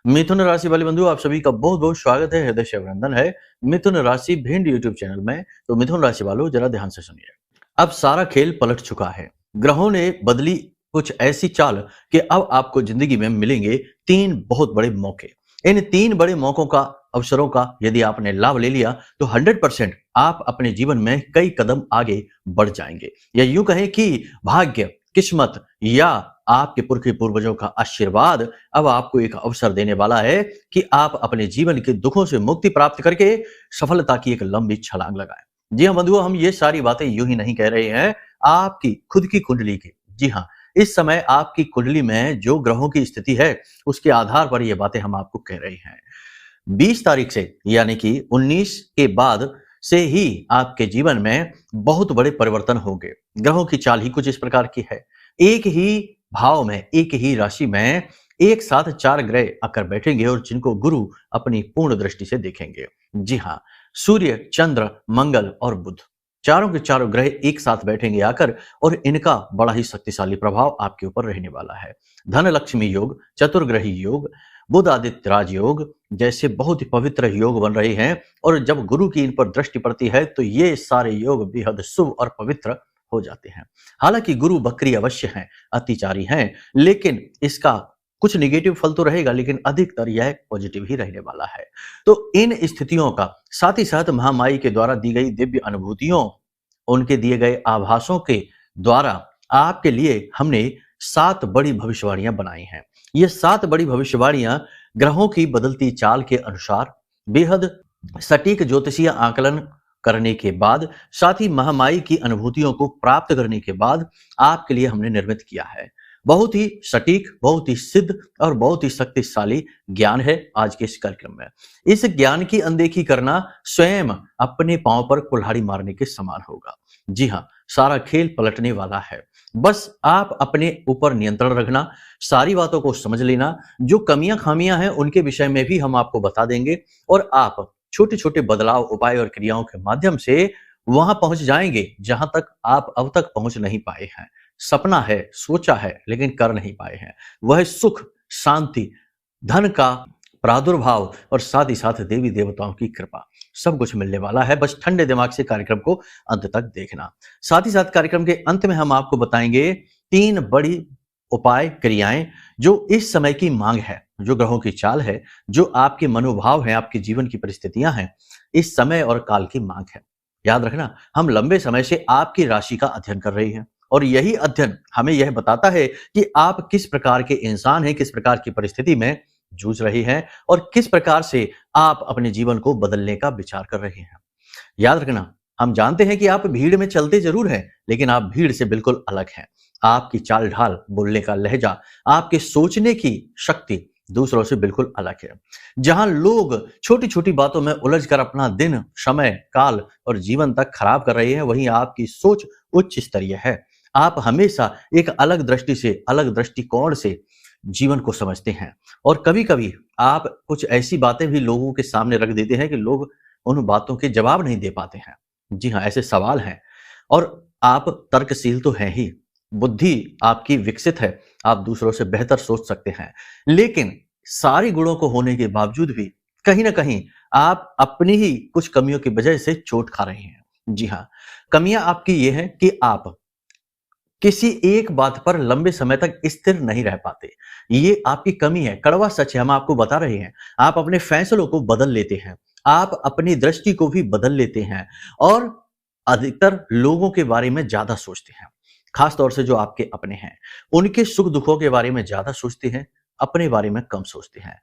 मिथुन राशि वाले बंधु, आप सभी का बहुत बहुत स्वागत है, हृदय से अभिनंदन है। मिथुन राशि भिंड यूट्यूब चैनल में। तो मिथुन राशि वालों, जरा ध्यान से सुनिए। अब सारा खेल पलट चुका है। ग्रहों ने बदली कुछ ऐसी चाल कि अब आपको जिंदगी में मिलेंगे 3 बहुत बड़े मौके। इन 3 बड़े मौकों का, अवसरों का यदि आपने लाभ ले लिया तो 100% आप अपने जीवन में कई कदम आगे बढ़ जाएंगे। या यूं कहें कि भाग्य, किस्मत या आपके पुरखे पूर्वजों का आशीर्वाद अब आपको एक अवसर देने वाला है कि आप अपने जीवन के दुखों से मुक्ति प्राप्त करके सफलता की एक लंबी छलांग लगाएं। जी हाँ बंधुओं, हम ये सारी बातें यूं ही नहीं कह रहे हैं, आपकी खुद की कुंडली की। जी हाँ, इस समय आपकी कुंडली में जो ग्रहों की स्थिति है उसके आधार पर ये बातें हम आपको कह रहे हैं। 20 तारीख से यानी कि 19 के बाद से ही आपके जीवन में बहुत बड़े परिवर्तन होंगे। ग्रहों की चाल ही कुछ इस प्रकार की है। एक ही भाव में, एक ही राशि में एक साथ 4 ग्रह आकर बैठेंगे और जिनको गुरु अपनी पूर्ण दृष्टि से देखेंगे। जी हाँ, सूर्य, चंद्र, मंगल और बुध, चारों के चारों ग्रह एक साथ बैठेंगे आकर और इनका बड़ा ही शक्तिशाली प्रभाव आपके ऊपर रहने वाला है। धन लक्ष्मी योग, चतुर्ग्रही योग, बुध आदित्य राजयोग जैसे बहुत ही पवित्र योग बन रहे हैं। और जब गुरु की इन पर दृष्टि पड़ती है तो ये सारे योग बेहद शुभ और पवित्र हो जाते हैं। हालांकि गुरु बकरी अवश्य हैं, अतिचारी हैं, लेकिन इसका कुछ निगेटिव फल तो रहेगा, लेकिन अधिकतर यह पॉजिटिव ही रहने वाला है। तो इन स्थितियों का, साथ ही साथ महामाई के द्वारा दी गई दिव्य अनुभूतियों, उनके दिए गए आभासों के द्वारा आपके लिए हमने 7 बड़ी भविष्यवाणियां बनाई हैं। ये 7 बड़ी भविष्यवाणियां ग्रहों की बदलती चाल के अनुसार बेहद सटीक ज्योतिषीय आकलन करने के बाद, साथ ही महामाई की अनुभूतियों को प्राप्त करने के बाद आपके लिए हमने निर्मित किया है। बहुत ही सटीक, बहुत ही सिद्ध और बहुत ही शक्तिशाली ज्ञान है आज के इस कार्यक्रम में। इस ज्ञान की अनदेखी करना स्वयं अपने पांव पर कुल्हाड़ी मारने के समान होगा। जी हाँ, सारा खेल पलटने वाला है। बस आप अपने ऊपर नियंत्रण रखना, सारी बातों को समझ लेना, जो कमियां खामियां हैं उनके विषय में भी हम आपको बता देंगे और आप छोटे छोटे बदलाव, उपाय और क्रियाओं के माध्यम से वहां पहुंच जाएंगे जहां तक आप अब तक पहुंच नहीं पाए हैं। सपना है, सोचा है, लेकिन कर नहीं पाए हैं, वह सुख, शांति, धन का प्रादुर्भाव और साथ ही साथ देवी देवताओं की कृपा, सब कुछ मिलने वाला है। बस ठंडे दिमाग से कार्यक्रम को अंत तक देखना। साथ ही साथ कार्यक्रम के अंत में हम आपको बताएंगे 3 बड़ी उपाय, क्रियाएं जो इस समय की मांग है, जो ग्रहों की चाल है, जो आपके मनोभाव है, आपके जीवन की परिस्थितियां हैं, इस समय और काल की मांग है। याद रखना, हम लंबे समय से आपकी राशि का अध्ययन कर रहे हैं और यही अध्ययन हमें यह बताता है कि आप किस प्रकार के इंसान हैं, किस प्रकार की परिस्थिति में जूझ रहे हैं और किस प्रकार से आप अपने जीवन को बदलने का विचार कर रहे हैं। याद रखना, हम जानते हैं कि आप भीड़ में चलते जरूर हैं, लेकिन आप भीड़ से बिल्कुल अलग हैं। आपकी चाल ढाल, बोलने का लहजा, आपके सोचने की शक्ति दूसरों से बिल्कुल अलग है। जहां लोग छोटी छोटी बातों में उलझ कर अपना दिन, समय, काल और जीवन तक खराब कर रहे हैं, वहीं आपकी सोच उच्च स्तरीय है। आप हमेशा एक अलग दृष्टि से, अलग दृष्टिकोण से जीवन को समझते हैं और कभी कभी आप कुछ ऐसी बातें भी लोगों के सामने रख देते हैं कि लोग उन बातों के जवाब नहीं दे पाते हैं। जी हाँ, ऐसे सवाल हैं और आप तर्कशील तो हैं ही, बुद्धि आपकी विकसित है, आप दूसरों से बेहतर सोच सकते हैं, लेकिन सारी गुणों को होने के बावजूद भी कहीं ना कहीं आप अपनी ही कुछ कमियों की वजह से चोट खा रहे हैं। जी हाँ, कमियां आपकी ये हैं कि आप किसी एक बात पर लंबे समय तक स्थिर नहीं रह पाते। ये आपकी कमी है, कड़वा सच है, हम आपको बता रहे हैं। आप अपने फैसलों को बदल लेते हैं, आप अपनी दृष्टि को भी बदल लेते हैं और अधिकतर लोगों के बारे में ज्यादा सोचते हैं। खास तौर से जो आपके अपने हैं, उनके सुख दुखों के बारे में ज्यादा सोचते हैं, अपने बारे में कम सोचते हैं।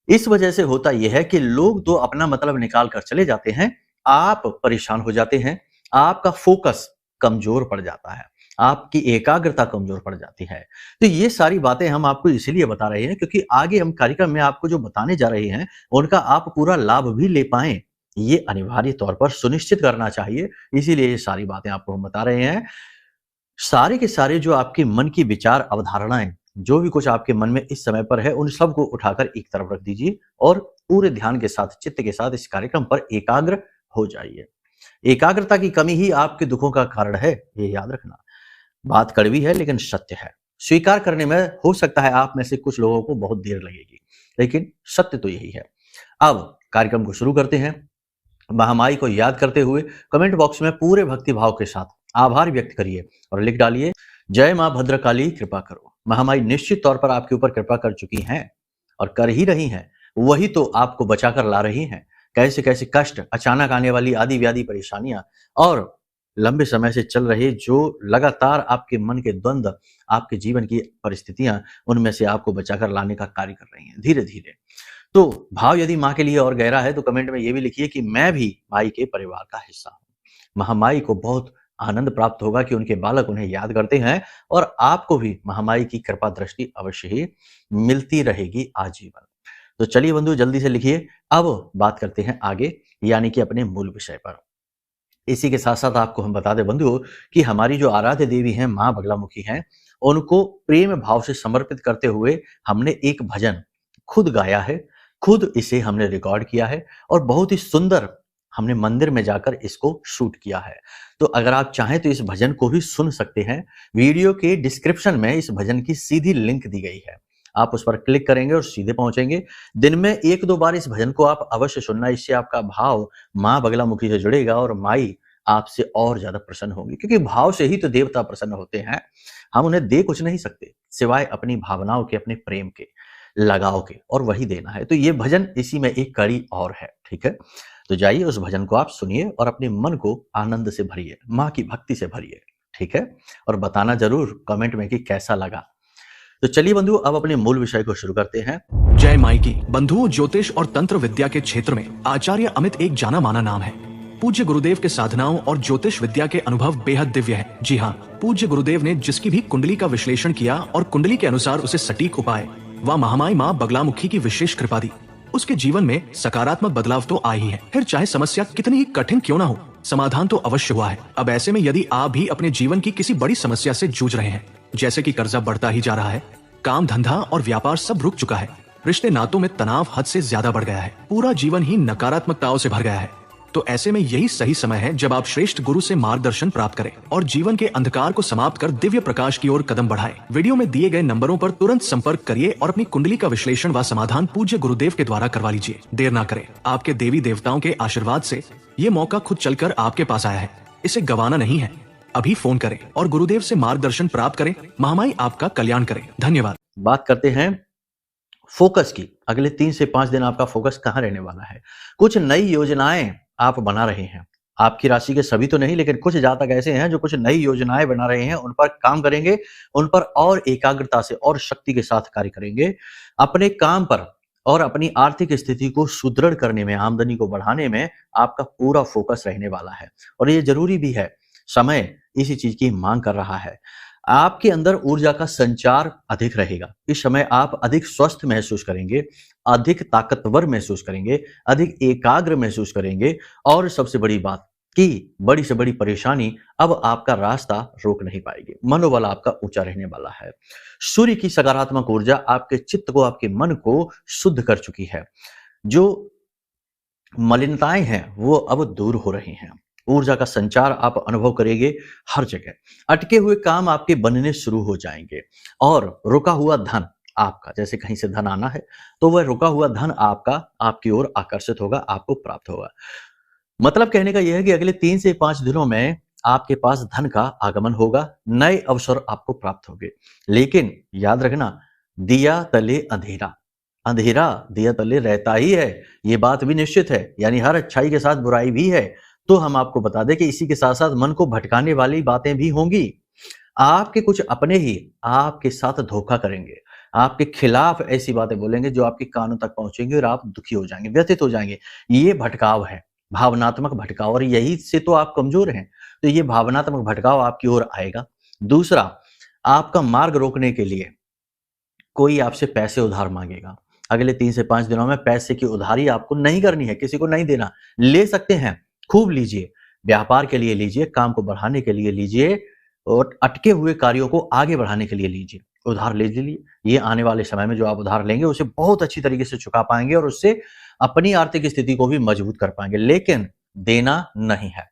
इस वजह से होता यह है कि लोग तो अपना मतलब निकाल कर चले जाते हैं, आप परेशान हो जाते हैं, आपका फोकस कमजोर पड़ जाता है, आपकी एकाग्रता कमजोर पड़ जाती है। तो ये सारी बातें हम आपको इसीलिए बता रहे हैं क्योंकि आगे हम कार्यक्रम में आपको जो बताने जा रहे हैं उनका आप पूरा लाभ भी ले पाएं, ये अनिवार्य तौर पर सुनिश्चित करना चाहिए। इसीलिए ये सारी बातें आपको हम बता रहे हैं। सारे के सारे जो आपके मन की विचार, अवधारणाएं, जो भी कुछ आपके मन में इस समय पर है, उन सबको उठाकर एक तरफ रख दीजिए और पूरे ध्यान के साथ, चित्त के साथ इस कार्यक्रम पर एकाग्र हो जाइए। एकाग्रता की कमी ही आपके दुखों का कारण है, ये याद रखना। बात कड़वी है लेकिन सत्य है। स्वीकार करने में हो सकता है आप में से कुछ लोगों को बहुत देर लगेगी, लेकिन सत्य तो यही है। अब कार्यक्रम को शुरू करते हैं। महामाई को याद करते हुए कमेंट बॉक्स में पूरे भक्ति भाव के साथ आभार व्यक्त करिए और लिख डालिए, जय मां भद्रकाली कृपा करो। महामाई निश्चित तौर पर आपके ऊपर कृपा कर चुकी हैं और कर ही रही हैं, वही तो आपको बचाकर ला रही हैं। कैसे कैसे कष्ट, अचानक आने वाली आदि व्याधि परेशानियां और लंबे समय से चल रहे जो लगातार आपके मन के द्वंद्व, आपके जीवन की परिस्थितियां, उनमें से आपको बचाकर लाने का कार्य कर रही हैं धीरे धीरे। तो भाव यदि माँ के लिए और गहरा है तो कमेंट में ये भी लिखिए कि मैं भी माई के परिवार का हिस्सा हूँ। महामाई को बहुत आनंद प्राप्त होगा कि उनके बालक उन्हें याद करते हैं और आपको भी महामाई की कृपा दृष्टि अवश्य ही मिलती रहेगी आजीवन। तो चलिए बंधु जल्दी से लिखिए। अब बात करते हैं आगे, यानी कि अपने मूल विषय पर। इसी के साथ साथ आपको हम बता दें बंधुओं कि हमारी जो आराध्य देवी हैं माँ बगलामुखी हैं, उनको प्रेम भाव से समर्पित करते हुए हमने एक भजन खुद गाया है, खुद इसे हमने रिकॉर्ड किया है और बहुत ही सुंदर हमने मंदिर में जाकर इसको शूट किया है। तो अगर आप चाहें तो इस भजन को भी सुन सकते हैं। वीडियो के डिस्क्रिप्शन में इस भजन की सीधी लिंक दी गई है, आप उस पर क्लिक करेंगे और सीधे पहुंचेंगे। दिन में 1-2 बार इस भजन को आप अवश्य सुनना, इससे आपका भाव माँ बगलामुखी से जुड़ेगा और माई आपसे और ज्यादा प्रसन्न होंगी, क्योंकि भाव से ही तो देवता प्रसन्न होते हैं। हम उन्हें दे कुछ नहीं सकते सिवाय अपनी भावनाओं के, अपने प्रेम के, लगाव के, और वही देना है। तो ये भजन इसी में एक कड़ी और है, ठीक है। तो जाइए उस भजन को आप सुनिए और अपने मन को आनंद से भरिए, माँ की भक्ति से भरिए, ठीक है। और बताना जरूर कमेंट में कि कैसा लगा। तो चलिए बंधु अब अपने मूल विषय को शुरू करते हैं। जय माई की। बंधुओं, ज्योतिष और तंत्र विद्या के क्षेत्र में आचार्य अमित एक जाना माना नाम है। पूज्य गुरुदेव के साधनाओं और ज्योतिष विद्या के अनुभव बेहद दिव्य है। जी हाँ, पूज्य गुरुदेव ने जिसकी भी कुंडली का विश्लेषण किया और कुंडली के अनुसार उसे सटीक उपाय व महामाई माँ बगलामुखी की विशेष कृपा दी, उसके जीवन में सकारात्मक बदलाव तो आ ही है। फिर चाहे समस्या कितनी ही कठिन क्यों ना हो, समाधान तो अवश्य हुआ है। अब ऐसे में यदि आप भी अपने जीवन की किसी बड़ी समस्या से जूझ रहे हैं, जैसे कि कर्जा बढ़ता ही जा रहा है, काम धंधा और व्यापार सब रुक चुका है, रिश्ते नातों में तनाव हद से ज्यादा बढ़ गया है, पूरा जीवन ही नकारात्मकताओं से भर गया है, तो ऐसे में यही सही समय है जब आप श्रेष्ठ गुरु से मार्गदर्शन प्राप्त करें और जीवन के अंधकार को समाप्त कर दिव्य प्रकाश की ओर कदम बढ़ाएं। वीडियो में दिए गए नंबरों पर तुरंत संपर्क करिए और अपनी कुंडली का विश्लेषण व समाधान पूज्य गुरुदेव के द्वारा करवा लीजिए। देर ना करें, आपके देवी देवताओं के आशीर्वाद से ये मौका खुद चलकर आपके पास आया है, इसे गंवाना नहीं है। अभी फोन करें और गुरुदेव से मार्गदर्शन प्राप्त करें। महामाई आपका कल्याण करें। धन्यवाद। बात करते हैं फोकस की। अगले 3 से 5 दिन आपका फोकस कहाँ रहने वाला है? कुछ नई योजनाएं आप बना रहे हैं। आपकी राशि के सभी तो नहीं, लेकिन कुछ जातक ऐसे हैं जो कुछ नई योजनाएं बना रहे हैं, उन पर काम करेंगे, उन पर और एकाग्रता से और शक्ति के साथ कार्य करेंगे। अपने काम पर और अपनी आर्थिक स्थिति को सुदृढ़ करने में, आमदनी को बढ़ाने में आपका पूरा फोकस रहने वाला है और ये जरूरी भी है। समय इसी चीज की मांग कर रहा है। आपके अंदर ऊर्जा का संचार अधिक रहेगा। इस समय आप अधिक स्वस्थ महसूस करेंगे, अधिक ताकतवर महसूस करेंगे, अधिक एकाग्र महसूस करेंगे और सबसे बड़ी बात कि बड़ी से बड़ी परेशानी अब आपका रास्ता रोक नहीं पाएगी। मनोबल आपका ऊंचा रहने वाला है। सूर्य की सकारात्मक ऊर्जा आपके चित्त को, आपके मन को शुद्ध कर चुकी है। जो मलिनताएं हैं वो अब दूर हो रही हैं। ऊर्जा का संचार आप अनुभव करेंगे हर जगह। अटके हुए काम आपके बनने शुरू हो जाएंगे और रुका हुआ धन आपका, जैसे कहीं से धन आना है तो वह रुका हुआ धन आपका आपकी ओर आकर्षित होगा, आपको प्राप्त होगा। मतलब कहने का यह है कि अगले 3 से 5 दिनों में आपके पास धन का आगमन होगा, नए अवसर आपको प्राप्त होंगे। लेकिन याद रखना, दिया तले अंधेरा, अंधेरा दिया तले रहता ही है, ये बात भी निश्चित है। यानी हर अच्छाई के साथ बुराई भी है। तो हम आपको बता दें कि इसी के साथ साथ मन को भटकाने वाली बातें भी होंगी। आपके कुछ अपने ही आपके साथ धोखा करेंगे, आपके खिलाफ ऐसी बातें बोलेंगे जो आपके कानों तक पहुंचेंगे और आप दुखी हो जाएंगे, व्यथित हो जाएंगे। ये भटकाव है, भावनात्मक भटकाव, और यही से तो आप कमजोर हैं। तो ये भावनात्मक भटकाव आपकी ओर आएगा। दूसरा, आपका मार्ग रोकने के लिए कोई आपसे पैसे उधार मांगेगा। अगले 3 से 5 दिनों में पैसे की उधारी आपको नहीं करनी है, किसी को नहीं देना। ले सकते हैं, खूब लीजिए, व्यापार के लिए लीजिए, काम को बढ़ाने के लिए लीजिए और अटके हुए कार्यों को आगे बढ़ाने के लिए लीजिए। उधार ले लीजिए। ये आने वाले समय में जो आप उधार लेंगे उसे बहुत अच्छी तरीके से चुका पाएंगे और उससे अपनी आर्थिक स्थिति को भी मजबूत कर पाएंगे, लेकिन देना नहीं है।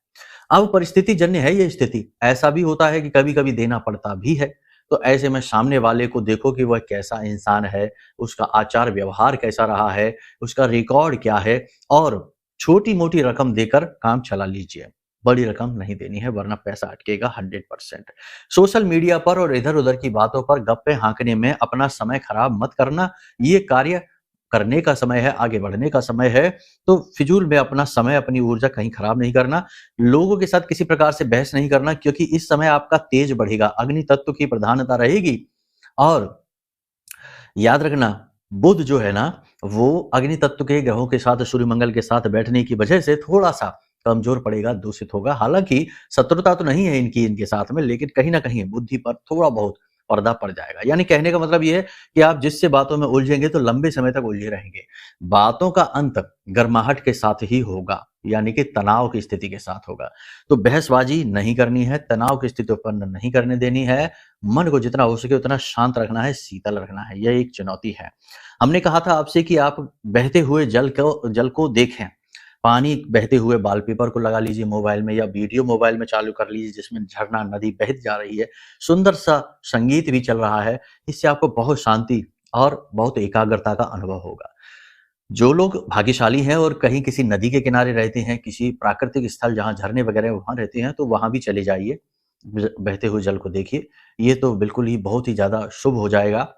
अब परिस्थिति जन्य है ये स्थिति। ऐसा भी होता है कि कभी कभी देना पड़ता भी है, तो ऐसे में सामने वाले को देखो कि वह कैसा इंसान है, उसका आचार व्यवहार कैसा रहा है, उसका रिकॉर्ड क्या है, और छोटी-मोटी रकम देकर काम चला लीजिए। बड़ी रकम नहीं देनी है वरना पैसा अटकेगा 100%। सोशल मीडिया पर और इधर-उधर की बातों पर गप्पे हाँकने में अपना समय खराब मत करना। ये कार्य करने का समय है, आगे बढ़ने का समय है, तो फिजूल में अपना समय, अपनी ऊर्जा कहीं खराब नहीं करना। लोगों के साथ किसी प्रकार से बहस नहीं करना, क्योंकि इस समय आपका तेज बढ़ेगा, अग्नि तत्व की प्रधानता रहेगी। और याद रखना, बुध जो है ना, वो अग्नि तत्व के ग्रहों के साथ, सूर्य मंगल के साथ बैठने की वजह से थोड़ा-सा कमज़ोर पड़ेगा, दूषित होगा। हालाँकि शत्रुता तो नहीं है इनकी इनके साथ में, लेकिन कहीं न कहीं बुद्धि पर थोड़ा-बहुत पर्दा पड़ जाएगा। यानी कहने का मतलब ये है कि आप जिससे बातों में उलझेंगे तो लंबे समय तक उलझे रहेंगे। बातों का अंत गर्माहट के साथ ही होगा, यानी कि तनाव की स्थिति के साथ होगा। तो बहसबाजी नहीं करनी है, तनाव की स्थिति उत्पन्न नहीं करने देनी है। मन को जितना हो सके उतना शांत रखना है, शीतल रखना है, यह एक चुनौती है। हमने कहा था आपसे कि आप बहते हुए जल को देखें। पानी बहते हुए वॉलपेपर को लगा लीजिए मोबाइल में, या वीडियो मोबाइल में चालू कर लीजिए जिसमें झरना, नदी बहती जा रही है, सुंदर सा संगीत भी चल रहा है। इससे आपको बहुत शांति और बहुत एकाग्रता का अनुभव होगा। जो लोग भाग्यशाली हैं और कहीं किसी नदी के किनारे रहते हैं, किसी प्राकृतिक स्थल जहाँ झरने वगैरह वहाँ रहते हैं, तो वहाँ भी चले जाइए, बहते हुए जल को देखिए। ये तो बिल्कुल ही बहुत ही ज़्यादा शुभ हो जाएगा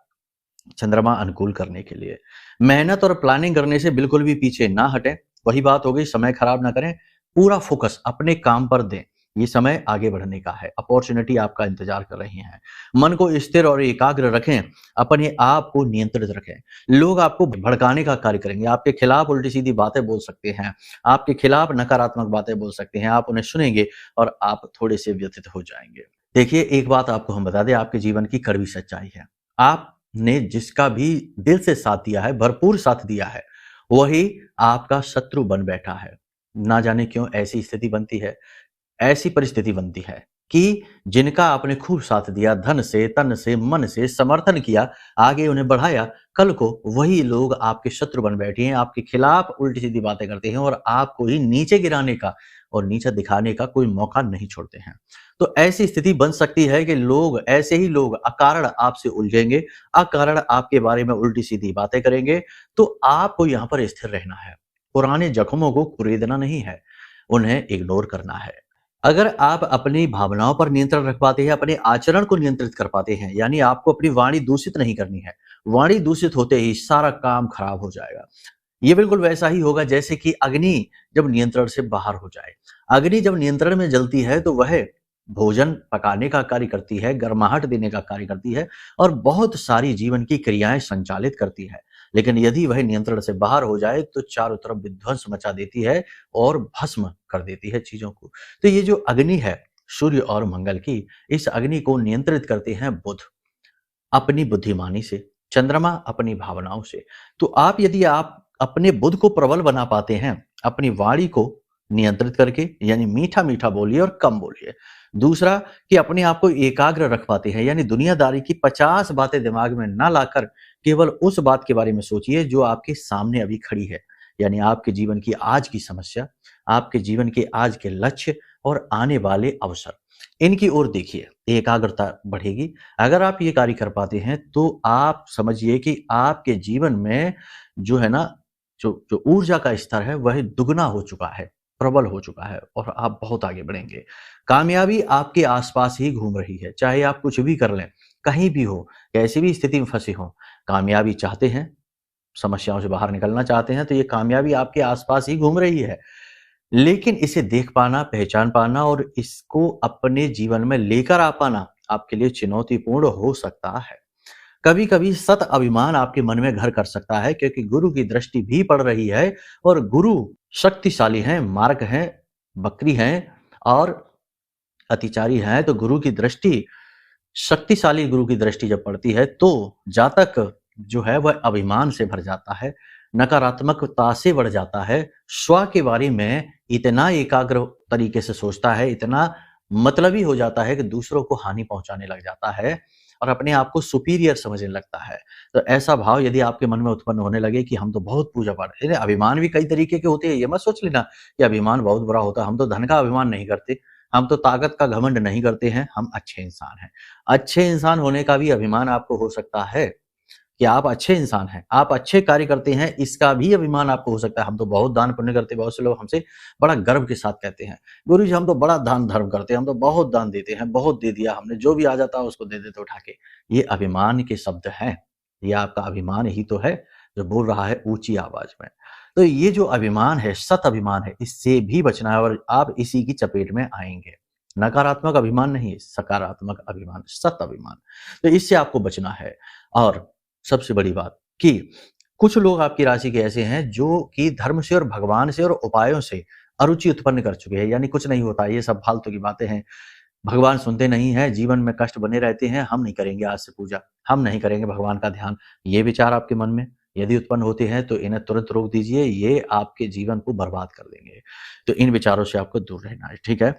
चंद्रमा अनुकूल करने के लिए। मेहनत और प्लानिंग करने से बिल्कुल भी पीछे ना हटें। वही बात हो गई, समय खराब ना करें, पूरा फोकस अपने काम पर दें। ये समय आगे बढ़ने का है, अपॉर्चुनिटी आपका इंतजार कर रही है। मन को स्थिर और एकाग्र रखें, अपने आप को नियंत्रित रखें। लोग आपको भड़काने का कार्य करेंगे, आपके खिलाफ उल्टी-सीधी बातें बोल सकते हैं, आपके खिलाफ नकारात्मक बातें बोल सकते हैं, आप उन्हें सुनेंगे और आप थोड़े से व्यथित हो जाएँगे। देखिए, एक बात आपको हम बता दें, आपके जीवन की कड़वी सच्चाई है। आपने जिसका भी दिल से साथ दिया है, भरपूर साथ दिया है, वही आपका शत्रु बन बैठा है। ना जाने क्यों ऐसी स्थिति बनती है, ऐसी परिस्थिति बनती है कि जिनका आपने खूब साथ दिया, धन से, तन से, मन से समर्थन किया, आगे उन्हें बढ़ाया, कल को वही लोग आपके शत्रु बन बैठे हैं, आपके खिलाफ उल्टी-सीधी बातें करते हैं और आपको ही नीचे गिराने का और नीचा दिखाने का कोई मौका नहीं छोड़ते हैं। तो ऐसी स्थिति बन सकती है कि लोग, ऐसे ही लोग अकारण आपसे उलझेंगे, अकारण आपके बारे में उल्टी-सीधी बातें करेंगे, तो आपको यहाँ पर स्थिर रहना है। पुराने जख्मों को कुरेदना नहीं है, उन्हें इग्नोर करना है। अगर आप अपनी भावनाओं पर नियंत्रण रख पाते हैं, अपने आचरण को नियंत्रित कर पाते हैं, यानी आपको अपनी वाणी दूषित नहीं करनी है। वाणी दूषित होते ही सारा काम खराब हो जाएगा। ये बिल्कुल वैसा ही होगा जैसे कि अग्नि जब नियंत्रण से बाहर हो जाए। अग्नि जब नियंत्रण में जलती है तो वह भोजन पकाने का कार्य करती है, गर्माहट देने का कार्य करती है और बहुत सारी जीवन की क्रियाएं संचालित करती है। लेकिन यदि वह नियंत्रण से बाहर हो जाए तो चारों तरफ विध्वंस मचा देती है और भस्म कर देती है चीजों को। तो ये जो अग्नि है सूर्य और मंगल की, इस अग्नि को नियंत्रित करते हैं बुध अपनी बुद्धिमानी से, चंद्रमा अपनी भावनाओं से। तो यदि आप अपने बुध को प्रबल बना पाते हैं, अपनी वाणी को नियंत्रित करके, यानी मीठा-मीठा बोलिए और कम बोलिए। दूसरा कि अपने आप को एकाग्र रख पाते हैं, यानी दुनियादारी की 50 बातें दिमाग में ना लाकर केवल उस बात के बारे में सोचिए जो आपके सामने अभी खड़ी है। यानी आपके जीवन की आज की समस्या, आपके जीवन के आज के लक्ष्य और आने वाले अवसर, इनकी ओर देखिए, एकाग्रता बढ़ेगी। अगर आप ये कार्य कर पाते हैं तो आप समझिए कि आपके जीवन में जो है ना, जो जो ऊर्जा का स्तर है वह दुगना हो चुका है, प्रबल हो चुका है और आप बहुत आगे बढ़ेंगे। कामयाबी आपके आसपास ही घूम रही है, चाहे आप कुछ भी कर लें, कहीं भी हो, कैसी भी स्थिति में फंसे हों, कामयाबी चाहते हैं, समस्याओं से बाहर निकलना चाहते हैं, तो ये कामयाबी आपके आसपास ही घूम रही है। लेकिन इसे देख पाना, पहचान पाना और इसको अपने जीवन में लेकर आ पाना आपके लिए चुनौतीपूर्ण हो सकता है। कभी-कभी सत अभिमान आपके मन में घर कर सकता है, क्योंकि गुरु की दृष्टि भी पड़ रही है और गुरु शक्तिशाली हैं, मार्ग हैं, बकरी हैं और अतिचारी हैं। तो गुरु की दृष्टि, शक्तिशाली गुरु की दृष्टि जब पड़ती है तो जातक जो है वह अभिमान से भर जाता है, नकारात्मकता से बढ़ जाता है, स्व के बारे में इतना एकाग्र तरीके से सोचता है, इतना मतलबी हो जाता है कि दूसरों को हानि पहुंचाने लग जाता है और अपने आप को सुपीरियर समझने लगता है। तो ऐसा भाव यदि आपके मन में उत्पन्न होने लगे कि हम तो बहुत पूजा पाठ, अभिमान भी कई तरीके के होते हैं, ये मत सोच लेना कि अभिमान बहुत बुरा होता है। हम तो धन का अभिमान नहीं करते, हम तो ताकत का घमंड नहीं करते हैं, हम अच्छे इंसान हैं। अच्छे इंसान होने का भी अभिमान आपको हो सकता है कि आप अच्छे इंसान हैं, आप अच्छे कार्य करते हैं, इसका भी अभिमान आपको हो सकता है। हम तो बहुत दान पुण्य करते हैं, बहुत से लोग हमसे बड़ा गर्व के साथ कहते हैं, गुरुजी हम तो बड़ा दान धर्म करते हैं, हम तो बहुत दान देते हैं, बहुत दे दिया हमने, जो भी आ जाता है उसको दे देते उठा के। ये अभिमान के शब्द हैं, ये आपका अभिमान ही तो है जो बोल रहा है ऊंची आवाज में। तो ये जो अभिमान है, सत अभिमान है, इससे भी बचना है और आप इसी की चपेट में आएंगे। नकारात्मक अभिमान नहीं, सकारात्मक अभिमान, सत अभिमान। तो इससे आपको बचना है। और सबसे बड़ी बात कि कुछ लोग आपकी राशि के ऐसे हैं जो कि धर्म से और भगवान से और उपायों से अरुचि उत्पन्न कर चुके हैं, यानी कुछ नहीं होता, ये सब फालतू की बातें हैं, भगवान सुनते नहीं हैं, जीवन में कष्ट बने रहते हैं, हम नहीं करेंगे आज से पूजा, हम नहीं करेंगे भगवान का ध्यान। ये विचार आपके मन में यदि उत्पन्न होते हैं तो इन्हें तुरंत रोक दीजिए, ये आपके जीवन को बर्बाद कर देंगे। तो इन विचारों से आपको दूर रहना है, ठीक है।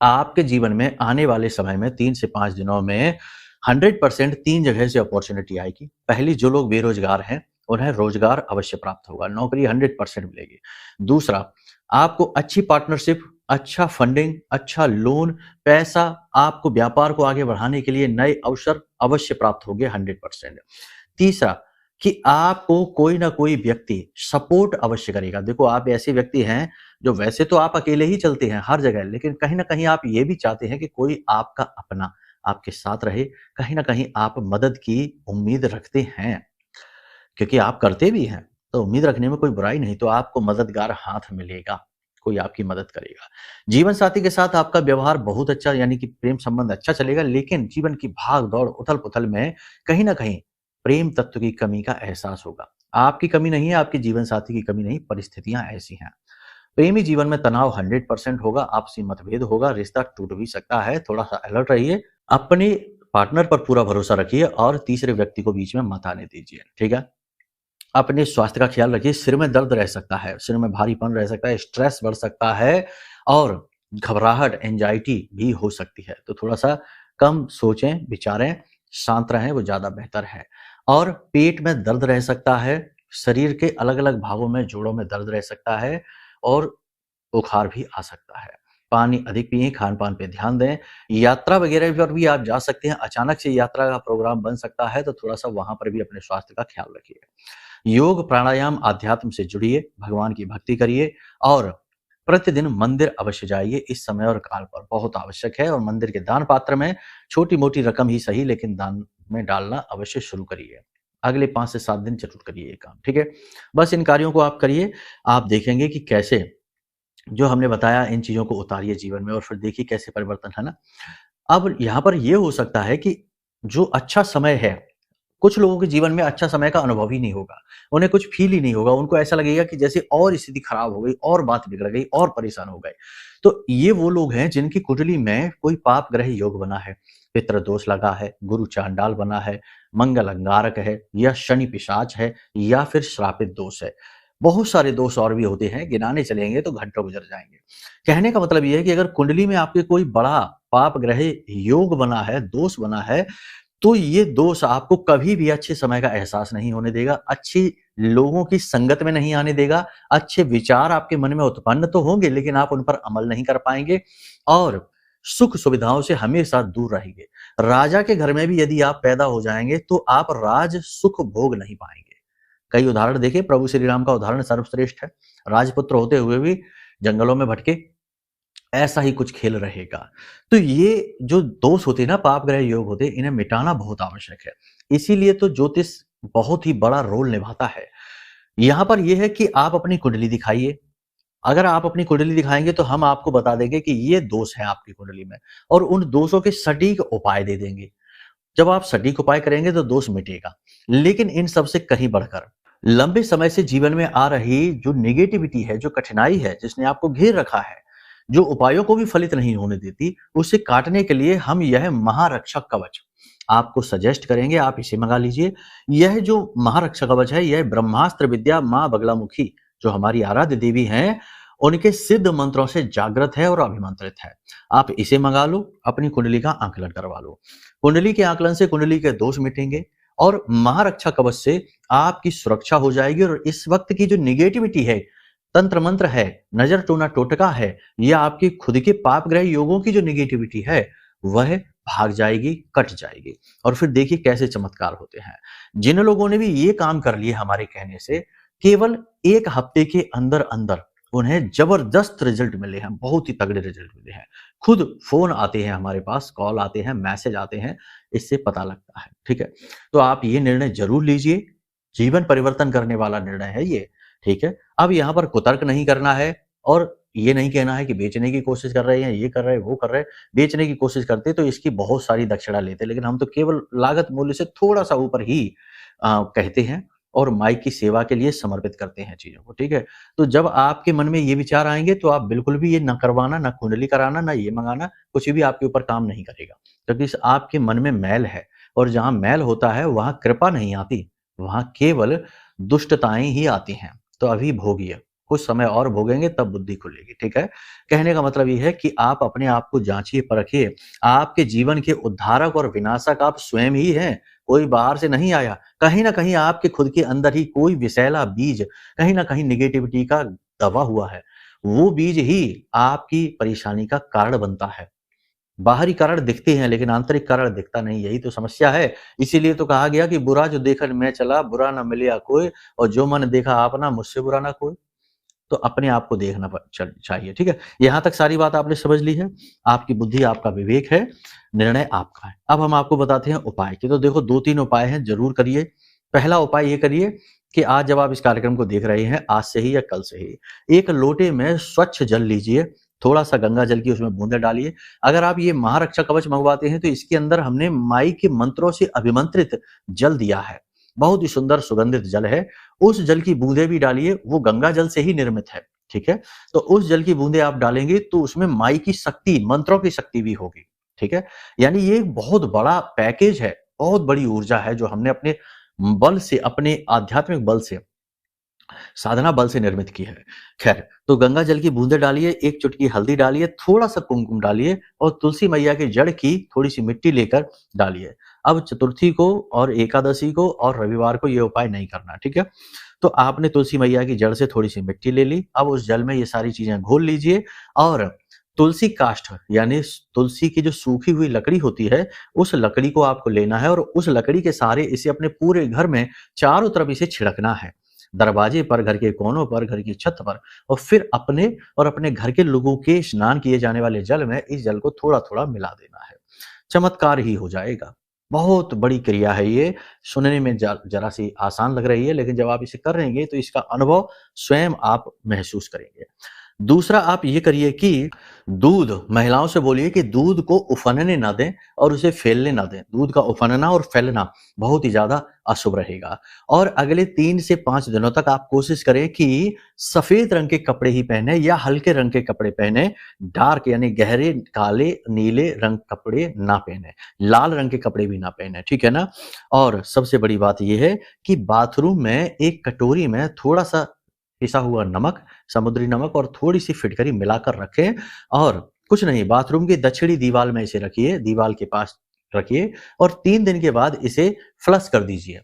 आपके जीवन में आने वाले समय में 3 से 5 दिनों में 100% 3 जगह से अपॉर्चुनिटी आएगी। पहली, जो लोग बेरोजगार हैं उन्हें रोजगार अवश्य प्राप्त होगा, नौकरी 100% मिलेगी। दूसरा, आपको अच्छी पार्टनरशिप, अच्छा फंडिंग, अच्छा लोन, पैसा, आपको व्यापार को आगे बढ़ाने के लिए नए अवसर अवश्य प्राप्त होंगे 100%। तीसरा, कि आपको कोई ना कोई व्यक्ति सपोर्ट अवश्य करेगा। देखो, आप ऐसे व्यक्ति हैं जो वैसे तो आप अकेले ही चलते हैं हर जगह, लेकिन कहीं ना कहीं आप ये भी चाहते हैं कि कोई आपका अपना आपके साथ रहे। कहीं ना कहीं आप मदद की उम्मीद रखते हैं, क्योंकि आप करते भी हैं, तो उम्मीद रखने में कोई बुराई नहीं। तो आपको मददगार हाथ मिलेगा, कोई आपकी मदद करेगा। जीवन साथी के साथ आपका व्यवहार बहुत अच्छा, यानी कि प्रेम संबंध अच्छा चलेगा, लेकिन जीवन की भाग दौड़ उथल पुथल में कहीं ना कहीं प्रेम तत्व की कमी का एहसास होगा। आपकी कमी नहीं है, आपके जीवन साथी की कमी नहीं, परिस्थितियां ऐसी हैं। प्रेमी जीवन में तनाव 100% होगा, आपसी मतभेद होगा, रिश्ता टूट भी सकता है, थोड़ा सा अलर्ट रहिए, अपने पार्टनर पर पूरा भरोसा रखिए और तीसरे व्यक्ति को बीच में मत आने दीजिए, ठीक है। अपने स्वास्थ्य का ख्याल रखिए, सिर में दर्द रह सकता है, सिर में भारीपन रह सकता है, स्ट्रेस बढ़ सकता है और घबराहट, एंजाइटी भी हो सकती है। तो थोड़ा सा कम सोचें, विचारें, शांत रहें, वो ज्यादा बेहतर है। और पेट में दर्द रह सकता है, शरीर के अलग अलग भागों में, जोड़ों में दर्द रह सकता है और बुखार भी आ सकता है। पानी अधिक पिएं, खान पान पे ध्यान दें। यात्रा वगैरह पर भी आप जा सकते हैं, अचानक से यात्रा का प्रोग्राम बन सकता है, तो थोड़ा सा वहां पर भी अपने स्वास्थ्य का ख्याल रखिए। योग, प्राणायाम, आध्यात्म से जुड़िए, भगवान की भक्ति करिए और प्रतिदिन मंदिर अवश्य जाइए। इस समय और काल पर बहुत आवश्यक है। और मंदिर के दान पात्र में छोटी मोटी रकम ही सही, लेकिन दान में डालना अवश्य शुरू करिए। अगले 5 से 7 दिन जरूर करिए ये काम, ठीक है। बस इन कार्यों को आप करिए, आप देखेंगे कि कैसे जो हमने बताया इन चीजों को उतारिए जीवन में और फिर देखिए कैसे परिवर्तन, है ना। अब यहाँ पर ये हो सकता है कि जो अच्छा समय है, कुछ लोगों के जीवन में अच्छा समय का अनुभव ही नहीं होगा, उन्हें कुछ फील ही नहीं होगा, उनको ऐसा लगेगा कि जैसे और स्थिति खराब हो गई, और बात बिगड़ गई, और परेशान हो गए। तो ये वो लोग हैं जिनकी कुंडली में कोई पाप ग्रह योग बना है, पितृ दोष लगा है, गुरु चांडाल बना है, मंगल अंगारक है, या शनि पिशाच है, या फिर श्रापित दोष है। बहुत सारे दोष और भी होते हैं, गिनाने चलेंगे तो घंटों गुजर जाएंगे। कहने का मतलब यह है कि अगर कुंडली में आपके कोई बड़ा पाप ग्रह योग बना है, दोष बना है, तो ये दोष आपको कभी भी अच्छे समय का एहसास नहीं होने देगा, अच्छी लोगों की संगत में नहीं आने देगा। अच्छे विचार आपके मन में उत्पन्न तो होंगे, लेकिन आप उन पर अमल नहीं कर पाएंगे और सुख सुविधाओं से हमेशा दूर रहेंगे। राजा के घर में भी यदि आप पैदा हो जाएंगे तो आप राज सुख भोग नहीं पाएंगे। कई उदाहरण देखिए, प्रभु श्री राम का उदाहरण सर्वश्रेष्ठ है। राजपुत्र होते हुए भी जंगलों में भटके, ऐसा ही कुछ खेल रहेगा। तो ये जो दोष होते हैं ना, पाप ग्रह योग होते हैं, इन्हें मिटाना बहुत आवश्यक है। इसीलिए तो ज्योतिष बहुत ही बड़ा रोल निभाता है। यहाँ पर यह है कि आप अपनी कुंडली दिखाइए। अगर आप अपनी कुंडली दिखाएंगे तो हम आपको बता देंगे कि ये दोष है आपकी कुंडली में और उन दोषों के सटीक उपाय दे देंगे। जब आप सटीक उपाय करेंगे तो दोष मिटेगा। लेकिन इन सबसे कहीं बढ़कर लंबे समय से जीवन में आ रही जो नेगेटिविटी है, जो कठिनाई है, जिसने आपको घेर रखा है, जो उपायों को भी फलित नहीं होने देती, उसे काटने के लिए हम यह महारक्षक कवच आपको सजेस्ट करेंगे। आप इसे मंगा लीजिए। यह जो महारक्षक कवच है, यह ब्रह्मास्त्र विद्या मां बगलामुखी जो हमारी आराध्य देवी हैं, उनके सिद्ध मंत्रों से जागृत है और अभिमंत्रित है। आप इसे मंगा लो, अपनी कुंडली का आकलन करवा लो। कुंडली के आकलन से कुंडली के दोष मिटेंगे और महारक्षा कवच से आपकी सुरक्षा हो जाएगी और इस वक्त की जो निगेटिविटी है, तंत्र मंत्र है, नजर टोना टोटका है, या आपके खुद के पाप ग्रह योगों की जो निगेटिविटी है वह भाग जाएगी, कट जाएगी। और फिर देखिए कैसे चमत्कार होते हैं। जिन लोगों ने भी ये काम कर लिए हमारे कहने से, केवल 1 हफ्ते के अंदर अंदर उन्हें जबरदस्त रिजल्ट मिले हैं, बहुत ही तगड़े रिजल्ट मिले हैं। खुद फोन आते हैं हमारे पास, कॉल आते हैं, मैसेज आते हैं, इससे पता लगता है। ठीक है, तो आप ये निर्णय जरूर लीजिए, जीवन परिवर्तन करने वाला निर्णय है ये। ठीक है, अब यहाँ पर कुतर्क नहीं करना है और ये नहीं कहना है कि बेचने की कोशिश कर रहे हैं, ये कर रहे हैं, वो कर रहे हैं। बेचने की कोशिश करते तो इसकी बहुत सारी दक्षिणा लेते, लेकिन हम तो केवल लागत मूल्य से थोड़ा सा ऊपर ही कहते हैं और माई की सेवा के लिए समर्पित करते हैं चीजों को। ठीक है, तो जब आपके मन में ये विचार आएंगे तो आप बिल्कुल भी ये ना करवाना, ना कुंडली कराना, ना ये मंगाना, कुछ भी आपके ऊपर काम नहीं करेगा, क्योंकि इस आपके मन में मैल है। और जहां मैल होता है वहां कृपा नहीं आती, वहां केवल दुष्टताएं ही आती हैं। तो अभी भोगिए, कुछ समय और भोगेंगे तब बुद्धि खुलेगी। ठीक है, कहने का मतलब ये है कि आप अपने आप को जांचिए, परखिए। आपके जीवन के उद्धारक और विनाशक आप स्वयं ही हैं, कोई बाहर से नहीं आया। कहीं ना कहीं आपके खुद के अंदर ही कोई विषैला बीज, कहीं ना कहीं निगेटिविटी का दबा हुआ है। वो बीज ही आपकी परेशानी का कारण बनता है। बाहरी कारण दिखते हैं लेकिन आंतरिक कारण दिखता नहीं, यही तो समस्या है। इसीलिए तो कहा गया कि बुरा जो देखन मैं चला, बुरा ना मिलिया कोई, और जो मन देखा आपना, मुझसे बुरा ना कोई। तो अपने आप को देखना चाहिए। ठीक है, यहां तक सारी बात आपने समझ ली है। आपकी बुद्धि, आपका विवेक है, निर्णय आपका है। अब हम आपको बताते हैं उपाय की। तो देखो 2-3 उपाय हैं, जरूर करिए। पहला उपाय ये करिए कि आज जब आप इस कार्यक्रम को देख रहे हैं, आज से ही या कल से ही, एक लोटे में स्वच्छ जल लीजिए, थोड़ा सा गंगा जल की उसमें बूंदे डालिए। अगर आप ये महारक्षा कवच मंगवाते हैं तो इसके अंदर हमने माई के मंत्रों से अभिमंत्रित जल दिया है, बहुत ही सुंदर सुगंधित जल है। उस जल की बूंदे भी डालिए, वो गंगा जल से ही निर्मित है। ठीक है, तो उस जल की बूंदे आप डालेंगे तो उसमें माई की शक्ति, मंत्रों की शक्ति भी होगी। ठीक है, यानी ये एक बहुत बड़ा पैकेज है, बहुत बड़ी ऊर्जा है जो हमने अपने बल से, अपने आध्यात्मिक बल से, साधना बल से निर्मित की है। खैर, तो गंगा जल की बूंदे डालिए, 1 चुटकी हल्दी डालिए, थोड़ा सा कुमकुम डालिए और तुलसी मैया की जड़ की थोड़ी सी मिट्टी लेकर डालिए। अब चतुर्थी को और एकादशी को और रविवार को ये उपाय नहीं करना। ठीक है, तो आपने तुलसी मैया की जड़ से थोड़ी सी मिट्टी ले ली। अब उस जल में ये सारी चीजें घोल लीजिए और तुलसी काष्ठ, यानी तुलसी की जो सूखी हुई लकड़ी होती है, उस लकड़ी को आपको लेना है और उस लकड़ी के सहारे इसे अपने पूरे घर में चारों तरफ इसे छिड़कना है। दरवाजे पर, घर के कोनों पर, घर की छत पर, और फिर अपने और अपने घर के लोगों के स्नान किए जाने वाले जल में इस जल को थोड़ा थोड़ा मिला देना है। चमत्कार ही हो जाएगा। बहुत बड़ी क्रिया है ये, सुनने में जरा सी आसान लग रही है, लेकिन जब आप इसे कर रहेंगे तो इसका अनुभव स्वयं आप महसूस करेंगे। दूसरा आप ये करिए कि दूध, महिलाओं से बोलिए कि दूध को उफनने ना दें और उसे फैलने ना दें। दूध का उफनना और फैलना बहुत ही ज्यादा अशुभ रहेगा। और अगले 3 से 5 दिनों तक आप कोशिश करें कि सफेद रंग के कपड़े ही पहने या हल्के रंग के कपड़े पहने, डार्क यानी गहरे काले नीले रंग कपड़े ना पहने, लाल रंग के कपड़े भी ना पहने। ठीक है ना, और सबसे बड़ी बात यह है कि बाथरूम में एक कटोरी में थोड़ा सा पिसा हुआ नमक, समुद्री नमक और थोड़ी सी फिटकरी मिलाकर रखें और कुछ नहीं, बाथरूम की दक्षिणी दीवार में इसे रखिए, दीवार के पास रखिए और 3 दिन के बाद इसे फ्लश कर दीजिए।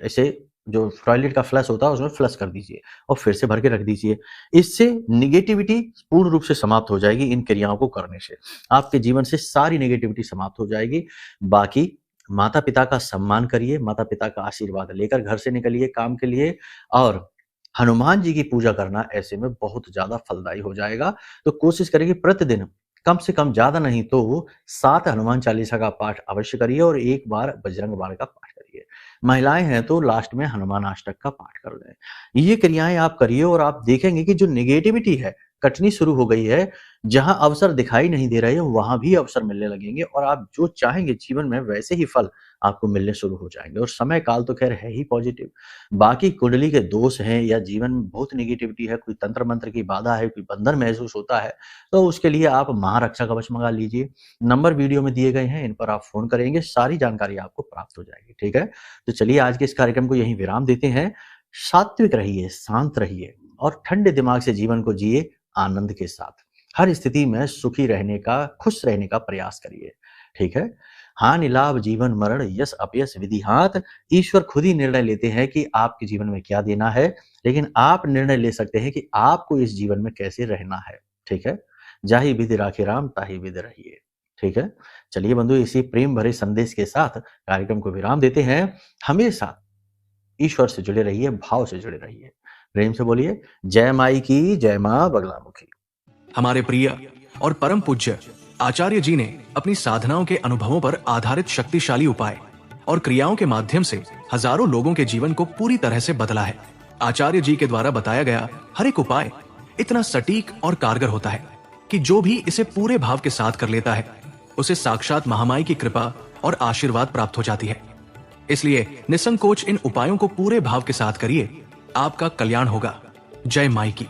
इसे जो टॉयलेट का फ्लश होता है उसमें फ्लश कर दीजिए और फिर से भर के रख दीजिए। इससे निगेटिविटी पूर्ण रूप से समाप्त हो जाएगी। इन क्रियाओं को करने से आपके जीवन से सारी निगेटिविटी समाप्त हो जाएगी। बाकी माता पिता का सम्मान करिए, माता पिता का आशीर्वाद लेकर घर से निकलिए काम के लिए, और हनुमान जी की पूजा करना ऐसे में बहुत ज्यादा फलदायी हो जाएगा। तो कोशिश करें कि प्रतिदिन कम से कम, ज्यादा नहीं तो 7 हनुमान चालीसा का पाठ अवश्य करिए और 1 बार बजरंग बाण का पाठ करिए। महिलाएं हैं तो लास्ट में हनुमान अष्टक का पाठ कर लें। ये क्रियाएं आप करिए और आप देखेंगे कि जो निगेटिविटी है कटनी शुरू हो गई है। जहां अवसर दिखाई नहीं दे रहे हैं वहां भी अवसर मिलने लगेंगे और आप जो चाहेंगे जीवन में वैसे ही फल आपको मिलने शुरू हो जाएंगे। और समय काल तो खैर है ही पॉजिटिव। बाकी कुंडली के दोष हैं या जीवन में बहुत निगेटिविटी है, कोई तंत्र मंत्र की बाधा है, कोई बंधन महसूस होता है, तो उसके लिए आप महारक्षा कवच मंगा लीजिए। नंबर वीडियो में दिए गए हैं, इन पर आप फोन करेंगे, सारी जानकारी आपको प्राप्त हो जाएगी। ठीक है, तो चलिए आज के इस कार्यक्रम को यहीं विराम देते हैं। सात्विक रहिए, शांत रहिए और ठंडे दिमाग से जीवन को जिए आनंद के साथ। हर स्थिति में सुखी रहने का, खुश रहने का प्रयास करिए। ठीक है, हानि लाभ जीवन मरण यश अपयश विधि हाथ। ईश्वर खुद ही निर्णय लेते हैं कि आपके जीवन में क्या देना है, लेकिन आप निर्णय ले सकते हैं कि आपको इस जीवन में कैसे रहना है। ठीक है, जाहि विधि राखे राम ताहि विधि रहिए। ठीक है, चलिए बंधु, इसी प्रेम भरे संदेश के साथ कार्यक्रम को विराम देते हैं। हमेशा ईश्वर से जुड़े रहिए, भाव से जुड़े रहिए। प्रेम से बोलिए जय माई की, जय मां बगलामुखी। हमारे प्रिय और परम पूज्य आचार्य जी ने अपनी साधनाओं के अनुभवों पर आधारित शक्तिशाली उपाय और क्रियाओं के माध्यम से हजारों लोगों के जीवन को पूरी तरह से बदला है। आचार्य जी के द्वारा बताया गया हर एक उपाय इतना सटीक और कारगर होता है कि जो भी इसे पूरे भाव के साथ कर लेता है उसे साक्षात महामाई की कृपा और आशीर्वाद प्राप्त हो जाती है। इसलिए निसंकोच इन उपायों को पूरे भाव के साथ करिए, आपका कल्याण होगा। जय माई की।